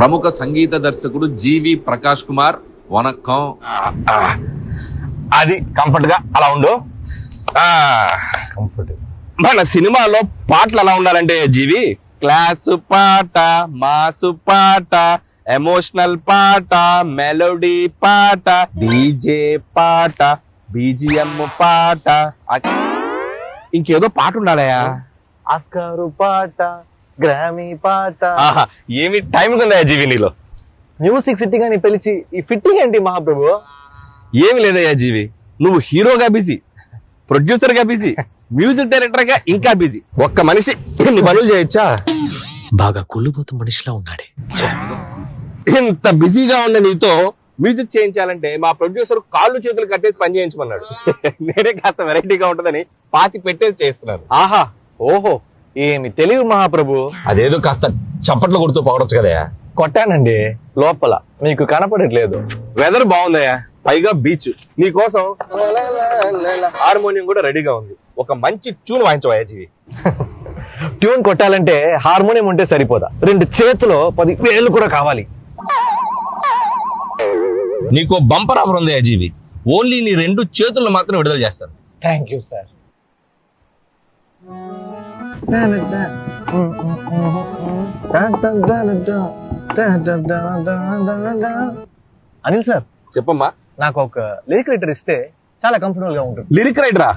ప్రముఖ సంగీత దర్శకుడు జీవి ప్రకాష్ కుమార్ వనక్కం. అది కంఫర్ట్ గా అలా ఉండు. మన సినిమాలో పాటలు ఎలా ఉండాలంటే జీవి, క్లాసు పాట, మాసు పాట, ఎమోషనల్ పాట, మెలోడీ పాట, డీజే పాట, బీజిఎం పాట, ఇంకేదో పాట ఉండాలయా, ఆస్కారు పాట, గ్రామీ పాట. ఏమి టైం ఉందా జీవి నీలో? మ్యూజిక్ సిటీ గాని పిలిచి ఈ ఫిట్టింగ్ ఏంటి మహాప్రభు? ఏమి లేదయ్యా జీవి, నువ్వు హీరోగా బిజీ, ప్రొడ్యూసర్ గా బిజీ, మ్యూజిక్ డైరెక్టర్ గా ఇంకా బిజీ. ఒక్క మనిషి ఇన్ని పనులు చేయొచ్చా? బాగా కుళ్ళుబోతు మనిషిలా ఉన్నాడే. ఇంత బిజీగా ఉన్న నీతో మ్యూజిక్ చేయించాలంటే మా ప్రొడ్యూసర్ కాళ్ళు చేతులు కట్టేసి పని చేయించమన్నాడు. నేనే కాస్త వెరైటీగా ఉంటుందని పాతి పెట్టేసి చేస్తున్నాను. ఆహా, ఓహో, ఏమి తెలివి మహాప్రభు. అదేదో కాస్త చప్పట్లు కొడుతూ పోగొచ్చు కదయా. కొట్టానండి లోపల, మీకు కనపడట్లేదు. వెదర్ బాగుందయ్యా, పైగా బీచ్. నీకోసం హార్మోనియం కూడా రెడీగా ఉంది. ఒక మంచి ట్యూన్ వాయించవయ్యా జీవి. ట్యూన్ కొట్టాలంటే హార్మోనియం ఉంటే సరిపోదా, 2 చేతులు 10 వేలు కూడా కావాలి. నీకు బంపర్ ఆఫర్ ఉంది జీవి, ఓన్లీ నీ 2 చేతులను మాత్రం విడుదల చేస్తాను. Thank you sir. Anil sir, చెప్పమ్మా. నాకు ఒక లిరిక్ రైటర్ ఇస్తే చాలా కంఫర్టబుల్ గా ఉంటుంది. లిరిక్ రైటరా?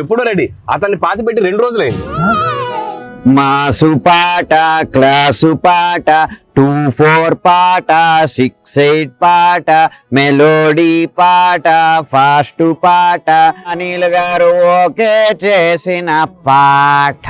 ఎప్పుడో రెడీ. అతన్ని పాతి పెట్టి 2 రోజులైంది. మాసు పాట, క్లాసు పాట, 2-4 పాట, 6-8 పాట, మెలోడీ పాట, ఫాస్ట్ పాట, అనిల్ గారు ఓకే చేసిన పాట.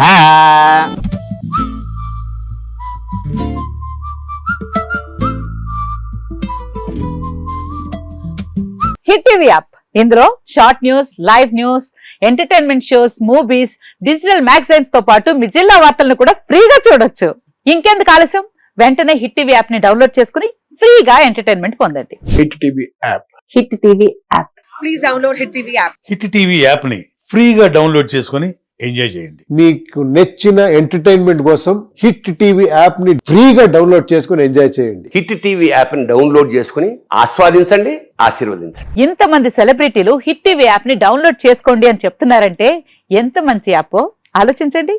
హిట్ టీవీ యాప్, ఇందులో short news, live news, entertainment shows, movies, digital magazines తో పాటు మీ జిల్లా వార్తలను కూడా ఫ్రీగా చూడొచ్చు. ఇంకెందుకు ఆలస్యం, వెంటనే హిట్ టీవీ యాప్ ని డౌన్లోడ్ చేసుకుని ఫ్రీగా ఎంటర్టైన్మెంట్ పొందండి. Hit TV app. Hit TV app. Please download hit TV app. Hit TV app ని ఫ్రీగా డౌన్లోడ్ చేసుకొని ఎంజాయ్ చేయండి. మీకు నచ్చిన ఎంటర్టైన్మెంట్ కోసం హిట్ టీవీ యాప్ ని ఫ్రీగా డౌన్లోడ్ చేసుకుని ఎంజాయ్ చేయండి. హిట్ టీవీ యాప్ ని డౌన్లోడ్ చేసుకుని ఆస్వాదించండి, ఆశీర్వదించండి. ఇంతమంది సెలబ్రిటీలు హిట్ టీవీ యాప్ ని డౌన్లోడ్ చేసుకోండి అని చెప్తున్నారంటే ఎంత మంచి యాప్ ఆలోచించండి.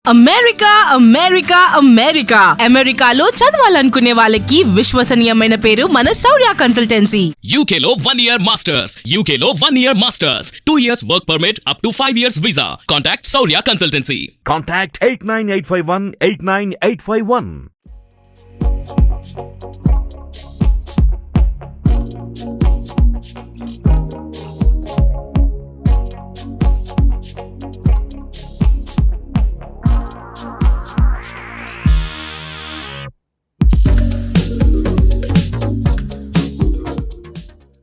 అమెరికా అమెరికా అమెరికా అమెరికాలో చదవాలనుకునే వాళ్ళకి విశ్వసనీయమైన పేరు మన శౌర్య కన్సల్టెన్సీ. UK లో 1 year masters. UK లో 1 year masters. 2 years work permit up to 5 years visa. Contact Saurya Consultancy. Contact 89851 89851.